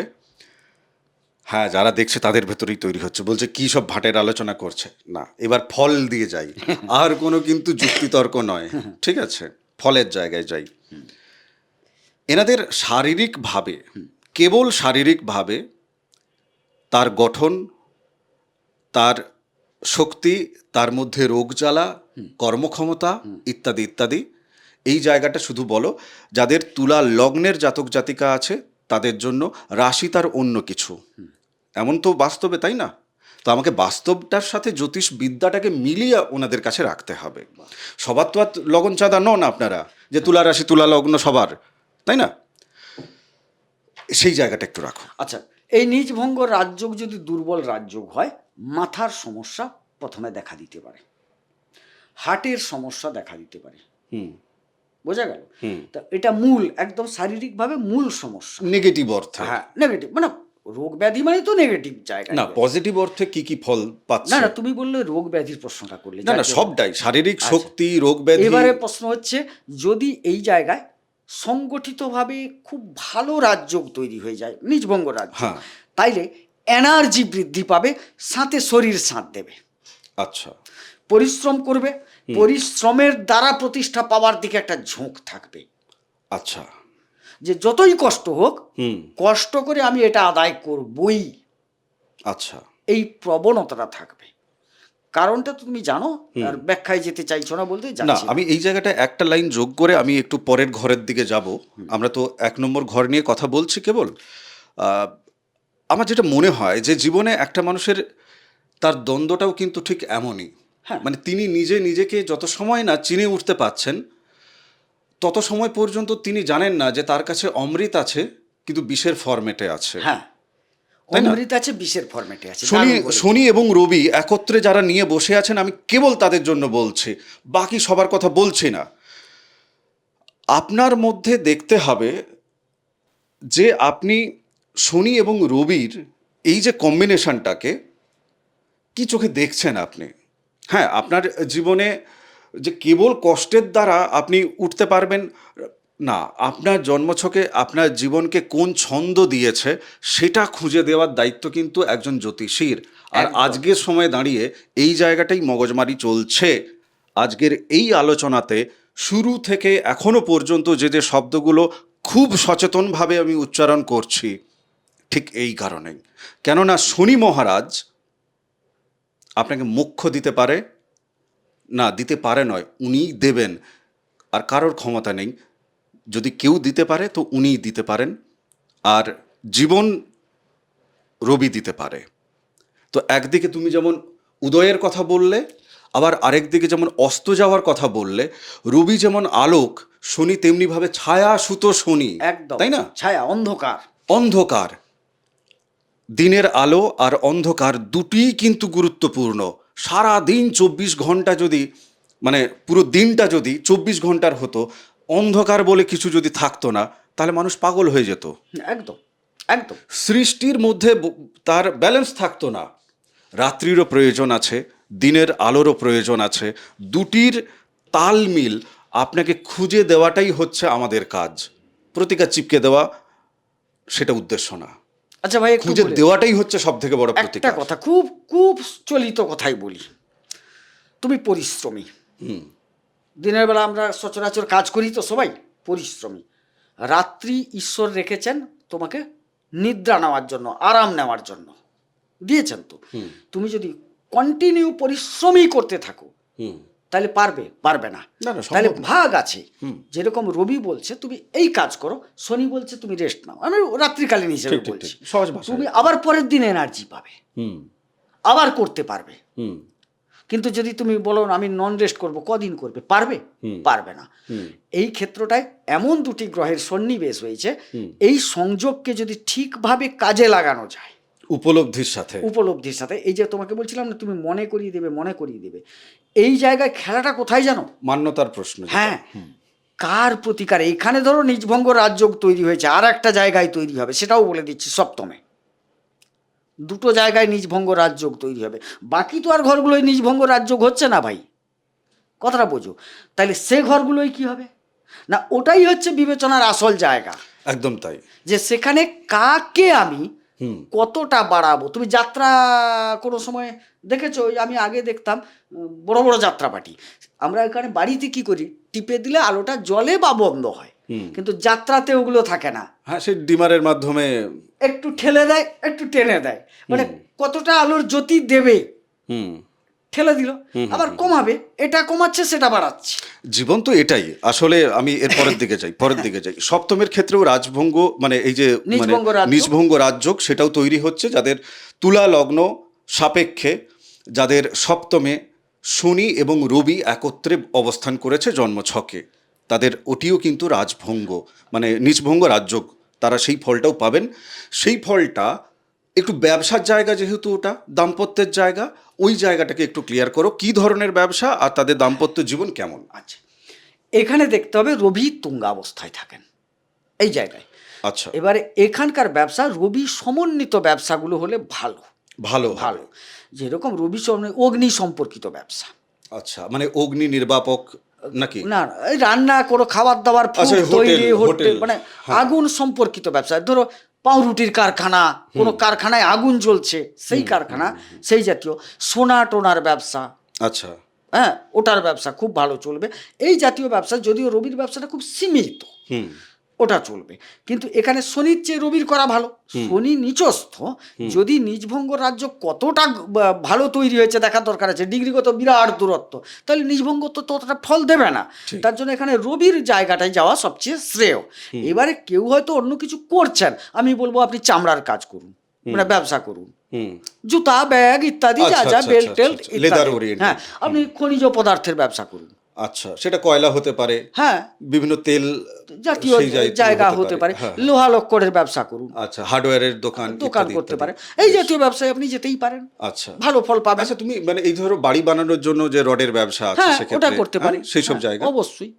হ্যাঁ, যারা দেখছে তাদের ভেতরেই তৈরি হচ্ছে, বলছে কি সব ভাটের আলোচনা করছে। না, এবার ফল দিয়ে যাই, আর কোনো কিন্তু যুক্তিতর্ক নয়, ঠিক আছে, ফলের জায়গায় যাই। এনাদের শারীরিকভাবে, কেবল শারীরিকভাবে তার গঠন, তার শক্তি, তার মধ্যে রোগ জ্বালা, কর্মক্ষমতা ইত্যাদি ইত্যাদি, এই জায়গাটা শুধু বলো। যাদের তুলা লগ্নের জাতক জাতিকা আছে তাদের জন্য রাশি তার অন্য কিছু, এমন তো বাস্তবে, তাই না? তো আমাকে বাস্তবটার সাথে জ্যোতিষ বিদ্যাটাকে মিলিয়ে ওনাদের কাছে রাখতে হবে। সবার তো আর লগন চাঁদা নন আপনারা, যে তুলা রাশি তুলা লগ্ন সবার, তাই না? সেই জায়গাটা একটু রাখো। আচ্ছা, এই নিজভঙ্গ রাজযোগ যদি দুর্বল রাজযোগ হয়, মাথার সমস্যা প্রথমে দেখা দিতে পারে, হার্টের সমস্যা দেখা দিতে পারে। বোঝা গেল? তা এটা মূল, একদম শারীরিকভাবে মূল সমস্যা, নেগেটিভ অর্থে। হ্যাঁ, নেগেটিভ মানে রোগ ব্যাধি মানে তো নেগেটিভ জায়গা না, পজিটিভ অর্থে কি কি ফল পাচ্ছে? না, তুমি বললে রোগ ব্যাধির প্রশ্নটা করলে, না, সবটাই শারীরিক শক্তি, রোগ ব্যাধি। এবারে প্রশ্ন হচ্ছে, যদি এই জায়গায় সংগঠিতভাবে খুব ভালো রাজযোগ তৈরি হয়ে যায়, নিজভঙ্গ রাজ্য। হ্যাঁ। তাইলে এনার্জি বৃদ্ধি পাবে, সাথে শরীর সাথ দেবে, আচ্ছা। পরিশ্রম করবে, পরিশ্রমের দ্বারা প্রতিষ্ঠা পাওয়ার দিকে একটা ঝোঁক থাকবে, আচ্ছা। যে যতই কষ্ট হোক হুম। কষ্ট করে আমি এটা আদায় করবই, আচ্ছা। এই প্রবণতাটা থাকবে। কারণটা তো তুমি জানো, আর ব্যাখ্যায় যেতে চাইছো না বলতে না, যাচ্ছি না। আমি এই জায়গাটা একটা লাইন যোগ করে আমি একটু পরের ঘরের দিকে যাব। আমরা তো 1 নম্বর ঘর নিয়ে কথা বলছি কেবল। আহ, আমার যেটা মনে হয় যে জীবনে একটা মানুষের তার দ্বন্দ্বটাও কিন্তু ঠিক এমনই। হ্যাঁ। মানে তিনি নিজেকে যত সময় না চিনে উঠতে পারছেন, তত সময় পর্যন্ত তিনি জানেন না যে তার কাছে অমৃত আছে কিন্তু বিষের ফরম্যাটে আছে। হ্যাঁ, তাই না? অমৃত আছে, বিষের ফরম্যাটে আছে। শনি দারুণ বলেছো। শনি এবং রবি একত্রে যারা নিয়ে বসে আছেন, আমি কেবল তাদের জন্য বলছি, বাকি সবার কথা বলছি না। আপনার মধ্যে দেখতে হবে যে আপনি শনি এবং রবির এই যে কম্বিনেশনটাকে কি চোখে দেখছেন আপনি। হ্যাঁ, আপনার জীবনে যে কেবল কষ্টের দ্বারা আপনি উঠতে পারবেন না, আপনার জন্মছকে আপনার জীবনকে কোন ছন্দ দিয়েছে সেটা খুঁজে দেওয়ার দায়িত্ব কিন্তু একজন জ্যোতিষীর। আর একদম। আজকের সময় দাঁড়িয়ে এই জায়গাটাই মগজমারি চলছে। আজকের এই আলোচনাতে শুরু থেকে এখনো পর্যন্ত যে যে শব্দগুলো খুব সচেতনভাবে আমি উচ্চারণ করছি, ঠিক এই কারণেই। কেননা শনি মহারাজ আপনাকে মোক্ষ দিতে পারে না, দিতে পারে নয়, উনিই দেবেন। আর কারোর ক্ষমতা নেই। যদি কেউ দিতে পারে তো উনিই দিতে পারেন। আর জীবন রবি দিতে পারে। তো একদিকে তুমি যেমন উদয়ের কথা বললে, আবার আরেকদিকে যেমন অস্ত যাওয়ার কথা বললে, রবি যেমন আলোক, শনি তেমনিভাবে ছায়া সুতো শনি, একদম, তাই না? ছায়া, অন্ধকার। অন্ধকার, দিনের আলো আর অন্ধকার দুটিই কিন্তু গুরুত্বপূর্ণ। সারা দিন 24 ঘন্টা যদি, মানে পুরো দিনটা যদি 24 ঘন্টার হতো, অন্ধকার বলে কিছু যদি থাকতো না, তাহলে মানুষ পাগল হয়ে যেত। একদম, একদম। সৃষ্টির মধ্যে তার ব্যালেন্স থাকতো না। রাত্রিরও প্রয়োজন আছে, দিনের আলোরও প্রয়োজন আছে। দুটির তালমিল আপনাকে খুঁজে দেওয়াটাই হচ্ছে আমাদের কাজ। প্রতিকার চিপকে দেওয়া সেটা উদ্দেশ্য না, আচ্ছা ভাই, একটু খুঁজে বলে দেওয়াটাই হচ্ছে সব থেকে বড় একটা প্রতিকার। কথা, খুব খুব চলিত কথাই বলি। তুমি পরিশ্রমী, দিনের বেলা আমরা সচরাচর কাজ করি তো সবাই, পরিশ্রমী। রাত্রি ঈশ্বর রেখেছেন তোমাকে নিদ্রা নেওয়ার জন্য, আরাম নেওয়ার জন্য দিয়েছেন তো। তুমি যদি কন্টিনিউ পরিশ্রমই করতে থাকো তাহলে পারবে না। না, না, সম্ভব তাহলে না। ভাগ আছে। যেরকম রবি বলছে তুমি এই কাজ করো, শনি বলছে তুমি রেস্ট নাও, আমি রাত্রিকালীন হিসেবে ঠিক, ঠিক, বলছি। ঠিক। সহজ ভাষায়। তুমি আবার পরের দিন এনার্জি পাবে, আবার করতে পারবে। হুম। কিন্তু যদি তুমি বলো আমি নন রেস্ট করবো, কদিন করবে? পারবে না। এই ক্ষেত্রটায় এমন দুটি গ্রহের সন্নিবেশ হয়েছে, এই সংযোগকে যদি ঠিকভাবে কাজে লাগানো যায়, উপলব্ধির সাথে, এই যে তোমাকে বলছিলাম না, তুমি মনে করিয়ে দেবে, এই জায়গায় খেলাটা কোথায় জানো? মান্যতার প্রশ্ন যেটা। হ্যাঁ, কার প্রতিকার? এইখানে ধরো নিজভঙ্গ রাজযোগ তৈরি হয়েছে, আর একটা জায়গায় তৈরি হবে, সেটাও বলে দিচ্ছি। সপ্তমে দুটো জায়গায় নিজভঙ্গ রাজযোগ তৈরি হবে, বাকি তো আর ঘরগুলোই নিজভঙ্গ রাজযোগ হচ্ছে না ভাই, কথাটা বোঝো। তাহলে সে ঘরগুলোই কি হবে না, ওটাই হচ্ছে বিবেচনার আসল জায়গা। একদম তাই। যে সেখানে কাকে আমি কতটা বাড়াবো। তুমি যাত্রা কোনো সময় দেখেছো? আমি আগে দেখতাম বড় বড় যাত্রা পার্টি, আমরা এখানে বাড়িতে কি করি, টিপে দিলে আলোটা জ্বলে বা বন্ধ হয়, কিন্তু যাত্রাতে ওগুলো থাকে না। হ্যাঁ, সেই ডিমারের মাধ্যমে একটু ঠেলে দেয়, একটু টেনে দেয়, মানে কতটা আলোর জ্যোতি দেবে, ঠেলে দিল, আবার কমাবে, এটা কমাচ্ছে সেটা বাড়াচ্ছে। জীবন তো এটাই আসলে। আমি এর পরের দিকে যাই। সপ্তমের ক্ষেত্রেও রাজভঙ্গ, মানে এই যে নিজভঙ্গ রাজযোগ, সেটাও তৈরি হচ্ছে যাদের তুলা লগ্ন সাপেক্ষে, যাদের সপ্তমে শনি এবং রবি একত্রে অবস্থান করেছে জন্মছকে, তাদের ওটিও কিন্তু রাজভঙ্গ, মানে নিজভঙ্গ রাজযোগ। তারা সেই ফলটাও পাবেন। সেই ফলটা একটু ব্যবসার জায়গা, যেহেতু ওটা দাম্পত্যের জায়গা, ওই জায়গাটাকে একটু ক্লিয়ার করো, কি ধরনের ব্যবসা আর তাদের দাম্পত্য জীবন কেমন। আচ্ছা, এখানে দেখতে হবে রবি তুঙ্গা অবস্থায় থাকেন এই জায়গায়। আচ্ছা, এবারে এখানকার ব্যবসা, রবি সমন্বিত ব্যবসাগুলো হলে ভালো ভালো। যেরকম রবি অগ্নি সম্পর্কিত ব্যবসা। আচ্ছা, মানে অগ্নি নির্বাপক নাকি? না এই রান্না করো, খাবার দাবার, ফুড আচ্ছা, হোটেল, তৈরি, হোটেল, হোটেল, মানে হ্যাঁ। আগুন সম্পর্কিত ব্যবসা। ধরো পাউরুটির কারখানা, কোনো কারখানায় আগুন জ্বলছে, সেই কারখানা, সেই জাতীয় সোনা টোনার ব্যবসা, আচ্ছা, হ্যাঁ ওটার ব্যবসা খুব ভালো চলবে। এই জাতীয় ব্যবসা, যদিও রবির ব্যবসাটা খুব সীমিত, হুম, ওটা চলবে। কিন্তু এখানে শনির চেয়ে রবির করা ভালো। শনি নিচস্থ, যদি নিজভঙ্গ রাজ্য কতটা ভালো তৈরি হয়েছে দেখার দরকার আছে, ডিগ্রিগত বিরাট দূরত্ব, তাহলে নিজভঙ্গ তো ততটা ফল দেবে না। তার জন্য এখানে রবির জায়গাটায় যাওয়া সবচেয়ে শ্রেয়। এবারে কেউ হয়তো অন্য কিছু করছেন, আমি বলবো আপনি চামড়ার কাজ করুন, মানে ব্যবসা করুন, হুম, জুতা, ব্যাগ ইত্যাদি, যা আচ্ছা, যা আচ্ছা, বেল্ট আচ্ছা, টেল্ট আচ্ছা, leather ইত্যাদি। oriented। হ্যাঁ, আপনি খনিজ পদার্থের ব্যবসা করুন। আচ্ছা, সেটা কয়লা হতে পারে, হ্যাঁ, বিভিন্ন তেল জাতীয় সেই জায়গা হতে পারে, হ্যাঁ, লোহা লক্করের ব্যবসা করুন, আচ্ছা, হার্ডওয়্যারের দোকান দোকান ইত্যাদি, করতে ইত্যাদি। পারে, এই জাতীয় ব্যবসায় আপনি যেতেই পারেন, আচ্ছা, ভালো ফল পাবেন। আচ্ছা, তুমি মানে এই ধরো বাড়ি বানানোর জন্য যে রডের ব্যবসা আছে হ্যাঁ, সেক্ষেত্রে ওটা করতে পারি, সেই সব হ্যাঁ, জায়গা। অবশ্যই।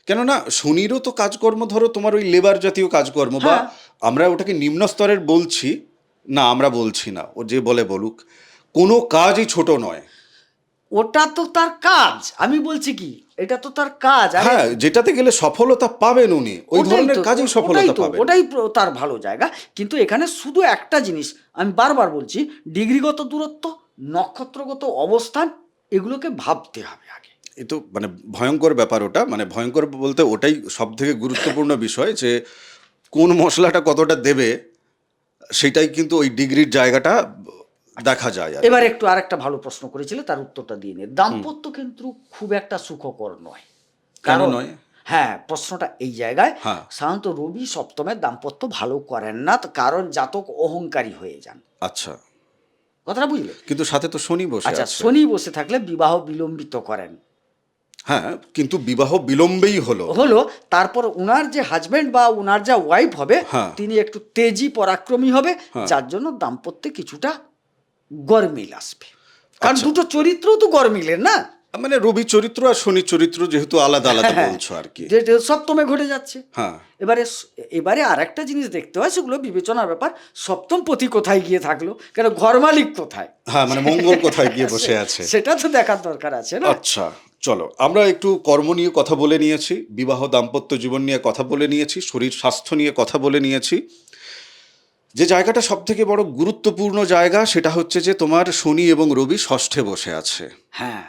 কেননা শনিরও তো কাজকর্ম ধরো তোমার ওই লেবার জাতীয় কাজকর্ম, বা হ্যাঁ। আমরা ওটাকে নিম্ন স্তরের বলছি না, আমরা বলছি না, ও যে বলে বলুক, কোনো কাজই ছোট নয়। ওটা তো তার কাজ, আমি বলছি কি, এটা তো তার কাজ। হ্যাঁ, যেটাতে গেলে সফলতা পাবেন উনি, ওই ধরনের কাজেই সফলতা পাবেন। ওটাই তার ভালো জায়গা। কিন্তু এখানে শুধু একটা জিনিস আমি বারবার বলছি, ডিগ্রিগত দূরত্ব, নক্ষত্রগত অবস্থান, এগুলোকে ভাবতে হবে আগে। এ তো মানে ভয়ঙ্কর ব্যাপার ওটা, মানে ভয়ঙ্কর বলতে ওটাই সব থেকে গুরুত্বপূর্ণ বিষয়, যে কোন মশলাটা কতটা দেবে সেটাই কিন্তু ওই ডিগ্রির জায়গাটা দেখা যায় আর কি। এবার একটু আরেকটা ভালো প্রশ্ন করেছিলে, তার উত্তরটা দিয়ে নে। দাম্পত্য কিন্তু খুব একটা সুখকর নয়। কেন নয়? হ্যাঁ, প্রশ্নটা এই জায়গায়। হ্যাঁ। সাধারণত রবি সপ্তমের দাম্পত্য ভালো করেন না, কারণ জাতক অহংকারী হয়ে যান। আচ্ছা, কথাটা বুঝলে? কিন্তু সাথে তো শনি বসে আচ্ছা, আছে। শনি বসে থাকলে বিবাহ বিলম্বিত করেন। হ্যাঁ, কিন্তু বিবাহ বিলম্বেই হলো। তারপর উনার যে হাজবেন্ড বা উনার যা ওয়াইফ হবে, হ্যাঁ। তিনি একটু তেজি পরাক্রমী হবে, হ্যাঁ। যার জন্য দাম্পত্যে কিছুটা গরমিল আসবে। কারণ আচ্ছা। দুটো চরিত্রও তো গরমিলের না, মানে রবি চরিত্র আর শনি চরিত্র যেহেতু আলাদা আলাদা বলছো আর কি। যে সপ্তমে ঘটে যাচ্ছে। হ্যাঁ, এবারে আর একটা জিনিস দেখতে হয়, সেগুলো বিবেচনার ব্যাপার। সপ্তম পতি কোথায় গিয়ে থাকলো, কেন ঘর মালিক কোথায়, হ্যাঁ, মানে মঙ্গল কোথায় গিয়ে বসে আছে, সেটা তো দেখার দরকার আছে না। আচ্ছা, চলো আমরা একটু কর্ম নিয়ে কথা বলে নিয়েছি, বিবাহ দাম্পত্য জীবন নিয়ে কথা বলে নিয়েছি, শরীর স্বাস্থ্য নিয়ে কথা বলে নিয়েছি। যে জায়গাটা সব থেকে বড় গুরুত্বপূর্ণ জায়গা, সেটা হচ্ছে যে তোমার শনি এবং রবি ষষ্ঠে বসে আছে। হ্যাঁ,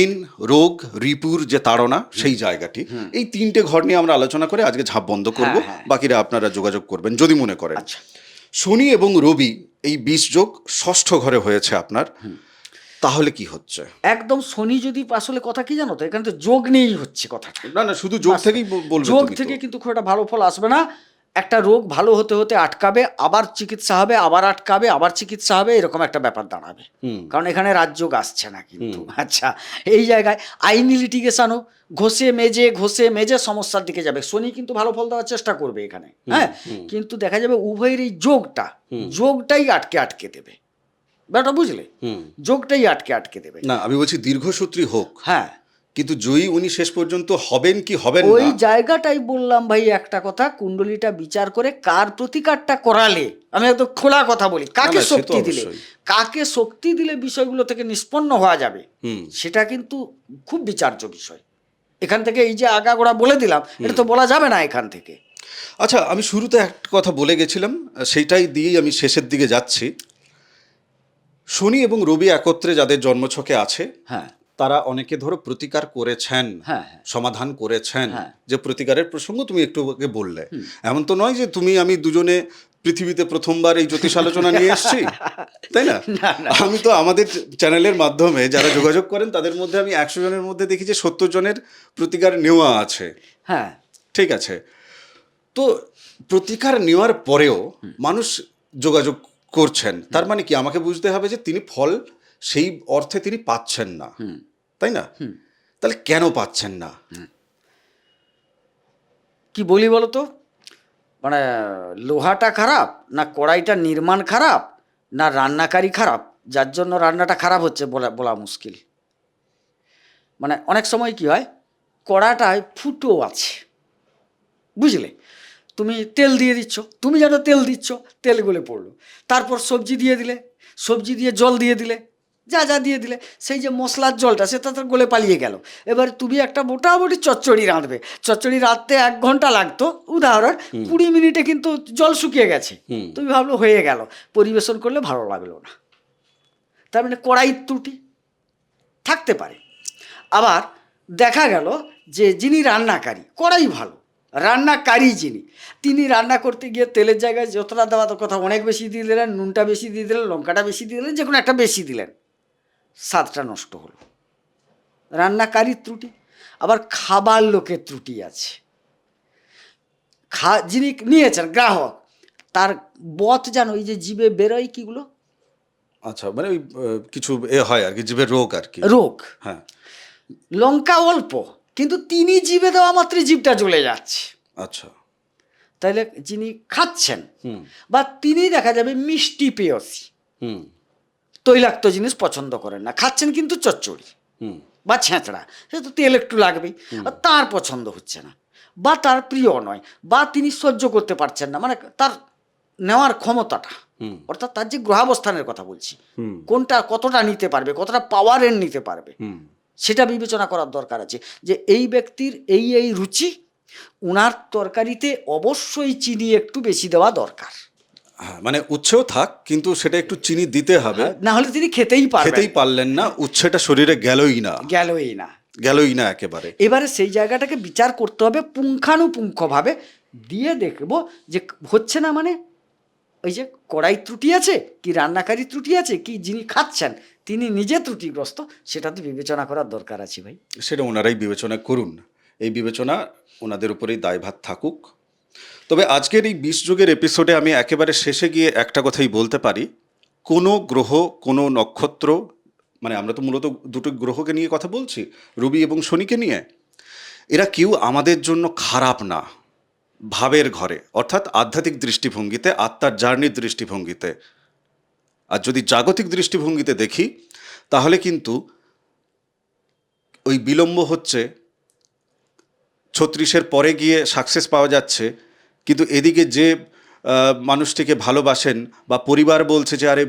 ঋণ, রোগ, রিপুর যে তাড়না, সেই জায়গাটি। এই তিনটে ঘর নিয়ে আমরা আলোচনা করে আজকে ঝাঁপ বন্ধ করব। হ্যাঁ। বাকিরা আপনারা যোগাযোগ করবেন যদি মনে করেন। আচ্ছা। শনি এবং রবি এই 20 যোগ ষষ্ঠ ঘরে হয়েছে আপনার, তাহলে কি হচ্ছে? একদম শনি যদি, আসলে কথা কি জানো তো, এখানে তো যোগ নিয়েই হচ্ছে কথাটা। না না, শুধু যোগ থেকেই বলবে যোগ তুমি তো। থেকে কিন্তু খুব একটা ভালো ফল আসবে না। একটা রোগ ভালো হতে হতে আটকাবে, আবার চিকিৎসা হবে, আবার আটকাবে, আবার চিকিৎসা হবে, এরকম একটা ব্যাপার দাঁড়াবে। কারণ এখানে রাজযোগ আসছে না কিন্তু। আচ্ছা, এই জায়গায় আইনি লিটিগেশনও ঘষে মেজে সমস্যার দিকে যাবে। শনি কিন্তু ভালো ফল দেওয়ার চেষ্টা করবে এখানে, হ্যাঁ, কিন্তু দেখা যাবে উভয়ের এই যোগটাই আটকে দেবে। ব্যাপারটা বুঝলে? যোগটাই আটকে দেবে। না, আমি বলছি দীর্ঘসূত্রী হোক, হ্যাঁ, কিন্তু জয়ী উনি শেষ পর্যন্ত হবেন কি হবেন ওই না। জায়গাটাই বললাম ভাই একটা কথা, কুণ্ডলিটা বিচার করে কার প্রতিকারটা করালে, আমি একদম খোলা কথা বলি, কাকে না, সে তো শক্তি দিলে, অবশ্যই। কাকে শক্তি দিলে বিষয়গুলো থেকে নিষ্পন্ন হওয়া যাবে, সেটা কিন্তু খুব বিচার্য বিষয়। এখান থেকে এই যে আগাগোড়া বলে দিলাম, এটা তো বলা যাবে না এখান থেকে। আচ্ছা, আমি শুরুতে একটা কথা বলে গেছিলাম, সেইটাই দিয়েই আমি শেষের দিকে যাচ্ছি। শনি এবং রবি একত্রে যাদের জন্মছকে আছে, হ্যাঁ, তারা অনেকে ধরো প্রতিকার করেছেন, হ্যাঁ, সমাধান করেছেন। হ্যাঁ। যে প্রতিকারের প্রসঙ্গ তুমি একটু আগে বললে, এমন তো নয় যে তুমি আমি দুজনে পৃথিবীতে প্রথমবার এই জ্যোতিষ আলোচনা নিয়ে এসেছি, তাই না? না। আমি তো আমাদের চ্যানেলের মাধ্যমে যারা যোগাযোগ করেন তাদের মধ্যে আমি 100 জনের মধ্যে দেখি যে 70 জনের প্রতিকার নেওয়া আছে। হ্যাঁ, ঠিক আছে, তো প্রতিকার নেওয়ার পরেও মানুষ যোগাযোগ করছেন, তার মানে কি আমাকে বুঝতে হবে যে তিনি ফল সেই অর্থে তিনি পাচ্ছেন না, তাই না? তাহলে কেন পাচ্ছেন না? কি বলি বলো তো, মানে লোহাটা খারাপ, না কড়াইটা নির্মাণ খারাপ, না রান্নাকারী খারাপ, যার জন্য রান্নাটা খারাপ হচ্ছে বলা মুশকিল। মানে অনেক সময় কি হয়, কড়াটায় ফুটো আছে, বুঝলে? তুমি তেল দিয়ে দিচ্ছ, তুমি যেন তেল দিচ্ছ, তেল গলে পড়লো, তারপর সবজি দিয়ে দিলে, সবজি দিয়ে জল দিয়ে দিলে, যা যা দিয়ে দিলে, সেই যে মশলার জলটা সেটা তো গলে পালিয়ে গেল। এবার তুমি একটা মোটামুটি চচ্চড়ি রাঁধবে, চচ্চড়ি রাঁধতে 1 ঘন্টা লাগতো উদাহরণ, 20 মিনিটে কিন্তু জল শুকিয়ে গেছে। তুমি ভাবলো হয়ে গেল, পরিবেশন করলে ভালো লাগলো না। তার মানে কড়াইয়ের ত্রুটি থাকতে পারে। আবার দেখা গেল যে যিনি রান্নাকারী, কড়াই ভালো, রান্নাকারী যিনি, তিনি রান্না করতে গিয়ে তেলের জায়গায় যতটা দেওয়া কথা অনেক বেশি দিয়ে দিলেন, নুনটা বেশি দিয়ে দিলেন, লঙ্কাটা বেশি দিয়ে দিলেন, যে কোনো একটা বেশি দিলেন, স্বাদটা নষ্ট হলো। রান্নাকারীর ত্রুটি। আবার খাবার লোকের ত্রুটি আছে। যিনি নিয়েছেন গ্রাহক, তার বথ যেন ওই যে জিভে বেরোয় কিগুলো, আচ্ছা, মানে ওই কিছু হয় আর কি, জিভের রোগ আর কি। রোগ। হ্যাঁ, লঙ্কা অল্প, কিন্তু তিনি জিভে দেওয়া মাত্রই জিভটা জ্বলে যাচ্ছে। আচ্ছা। তাহলে যিনি খাচ্ছেন বা তিনি দেখা যাবে মিষ্টি পেয়সী, তৈলাক্ত জিনিস পছন্দ করেন না, খাচ্ছেন কিন্তু চচ্চড়ি বা ছেঁচড়া, সে তো তেল একটু লাগবেই, আর তার পছন্দ হচ্ছে না বা তার প্রিয় নয় বা তিনি সহ্য করতে পারছেন না, মানে তার নেওয়ার ক্ষমতাটা, অর্থাৎ তার যে গ্রহাবস্থানের কথা বলছি, কোনটা কতটা নিতে পারবে, কতটা পাওয়ারের নিতে পারবে, সেটা বিবেচনা করার দরকার আছে। যে এই ব্যক্তির এই রুচি, উনার তরকারিতে অবশ্যই চিনি একটু বেশি দেওয়া দরকার। হ্যাঁ, মানে উচ্ছেও থাক, কিন্তু সেটা একটু চিনি দিতে হবে, না হলে তিনি খেতেই পারলেন না, উচ্ছেটা শরীরে গেলই না একেবারে। এবারে সেই জায়গাটাকে বিচার করতে হবে পুঙ্খানুপুঙ্খভাবে, দিয়ে দেখব যে হচ্ছে না, মানে ওই যে কড়াই ত্রুটি আছে কি রান্নাকারী ত্রুটি আছে কি যিনি খাচ্ছেন তিনি নিজে ত্রুটিগ্রস্ত, সেটা তো বিবেচনা করার দরকার আছে ভাই। সেটা ওনারাই বিবেচনা করুন, এই বিবেচনা ওনাদের উপরেই দায়ভার থাকুক। তবে আজকের এই 20 যুগের এপিসোডে আমি একেবারে শেষে গিয়ে একটা কথাই বলতে পারি, কোনো গ্রহ, কোনো নক্ষত্র, মানে আমরা তো মূলত দুটো গ্রহকে নিয়ে কথা বলছি, রবি এবং শনিকে নিয়ে, এরা কেউ আমাদের জন্য খারাপ না। ভাবের ঘরে, অর্থাৎ আধ্যাত্মিক দৃষ্টিভঙ্গিতে, আত্মার জার্নির দৃষ্টিভঙ্গিতে। আর যদি জাগতিক দৃষ্টিভঙ্গিতে দেখি, তাহলে কিন্তু ওই বিলম্ব হচ্ছে, 36-এর পরে গিয়ে সাকসেস পাওয়া যাচ্ছে, কিন্তু এদিকে যে মানুষটিকে ভালোবাসেন বা পরিবার বলছে যে আরে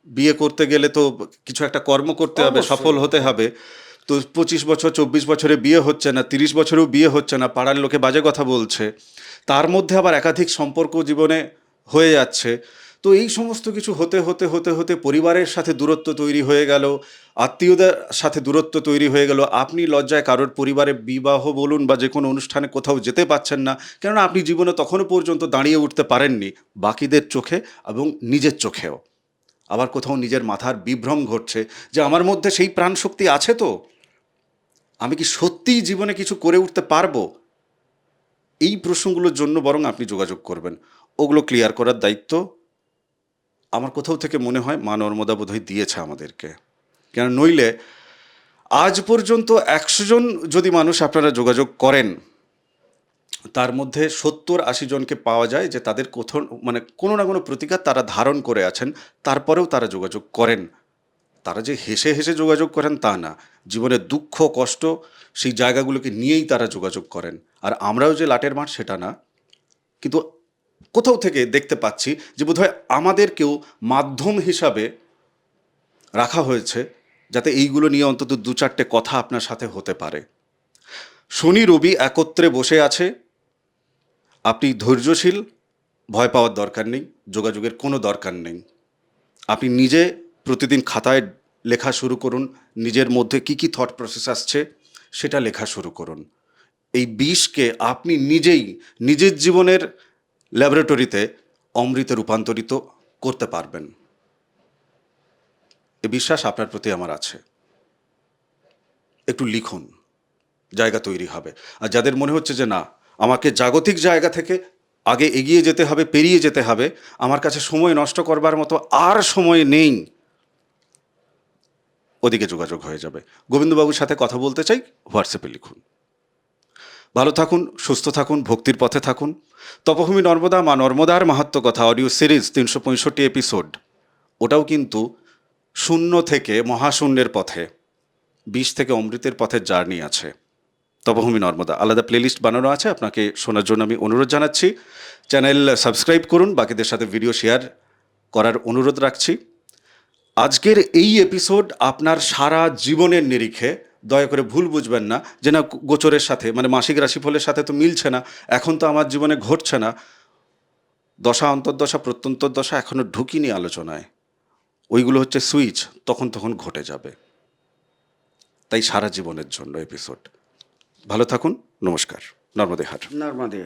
বিয়ে করতে গেলে তো কিছু একটা কর্ম করতে হবে, সফল হতে হবে, তো 25 বছর 24 বছরে বিয়ে হচ্ছে না, 30 বছরেও বিয়ে হচ্ছে না, পাড়ার লোকে বাজে কথা বলছে, তার মধ্যে আবার একাধিক সম্পর্ক জীবনে হয়ে যাচ্ছে। তো এই সমস্ত কিছু হতে হতে হতে হতে পরিবারের সাথে দূরত্ব তৈরি হয়ে গেল, আত্মীয়দের সাথে দূরত্ব তৈরি হয়ে গেল। আপনি লজ্জায় কারোর পরিবারে বিবাহ বলুন বা যে কোনো অনুষ্ঠানে কোথাও যেতে পারছেন না, কেননা আপনি জীবনে তখনও পর্যন্ত দাঁড়িয়ে উঠতে পারেননি বাকিদের চোখে এবং নিজের চোখেও। আবার কোথাও নিজের মাথার বিভ্রম ঘটছে যে আমার মধ্যে সেই প্রাণশক্তি আছে তো, আমি কি সত্যিই জীবনে কিছু করে উঠতে পারবো। এই প্রশ্নগুলোর জন্য বরং আপনি যোগাযোগ করবেন, ওগুলো ক্লিয়ার করার দায়িত্ব আমার কোথাও থেকে মনে হয় মা নর্মদা বোধহয় দিয়েছে আমাদেরকে। কেন নইলে আজ পর্যন্ত 100 জন যদি মানুষ আপনারা যোগাযোগ করেন, তার মধ্যে 70-80 জনকে পাওয়া যায় যে তাদের কোথাও মানে কোনো না কোনো প্রতিকার তারা ধারণ করে আছেন, তারপরেও তারা যোগাযোগ করেন। তারা যে হেসে হেসে যোগাযোগ করেন তা না, জীবনের দুঃখ কষ্ট সেই জায়গাগুলোকে নিয়েই তারা যোগাযোগ করেন। আর আমরাও যে লাটের মাঠ সেটা না, কিন্তু কোথাও থেকে দেখতে পাচ্ছি যে বোধহয় আমাদেরকেও মাধ্যম হিসাবে রাখা হয়েছে, যাতে এইগুলো নিয়ে অন্তত 2-4টে কথা আপনার সাথে হতে পারে। শনি রবি একত্রে বসে আছে, আপনি ধৈর্যশীল, ভয় পাওয়ার দরকার নেই, যোগাযোগের কোনো দরকার নেই। আপনি নিজে প্রতিদিন খাতায় লেখা শুরু করুন, নিজের মধ্যে কি কি থট প্রসেস আসছে সেটা লেখা শুরু করুন। এই বিষকে আপনি নিজেই নিজের জীবনের ল্যাবরেটরিতে অমৃতে রূপান্তরিত করতে পারবেন, এ বিশ্বাস আপনার প্রতি আমার আছে। একটু লিখুন, জায়গা তৈরি হবে। আর যাদের মনে হচ্ছে যে না, আমাকে জাগতিক জায়গা থেকে আগে এগিয়ে যেতে হবে, পেরিয়ে যেতে হবে, আমার কাছে সময় নষ্ট করবার মতো আর সময় নেই, ওদিকে যোগাযোগ হয়ে যাবে। গোবিন্দবাবুর সাথে কথা বলতে চাই, হোয়াটসঅ্যাপে লিখুন। ভালো থাকুন, সুস্থ থাকুন, ভক্তির পথে থাকুন। তপভূমি নর্মদা, মা নর্মদার মাহাত্ম্য কথা অডিও সিরিজ 365 এপিসোড, ওটাও কিন্তু শূন্য থেকে মহাশূন্যের পথে, বিষ থেকে অমৃতের পথের জার্নি আছে। তপভূমি নর্মদা আলাদা প্লেলিস্ট বানানো আছে, আপনাকে শোনার জন্য আমি অনুরোধ জানাচ্ছি। চ্যানেল সাবস্ক্রাইব করুন, বাকিদের সাথে ভিডিও শেয়ার করার অনুরোধ রাখছি। আজকের এই এপিসোড আপনার সারা জীবনের নিরিখে, দয়া করে ভুল বুঝবেন না যে না গোচরের সাথে মানে মাসিক রাশিফলের সাথে তো মিলছে না, এখন তো আমার জীবনে ঘটছে না। দশা অন্তর্দশা প্রত্যন্তর দশা এখনো ঢুকিনি আলোচনায়, ওইগুলো হচ্ছে সুইচ, তখন তখন ঘটে যাবে। তাই সারা জীবনের জন্য এপিসোড। ভালো থাকুন, নমস্কার। নর্মদে হাট। নর্মদে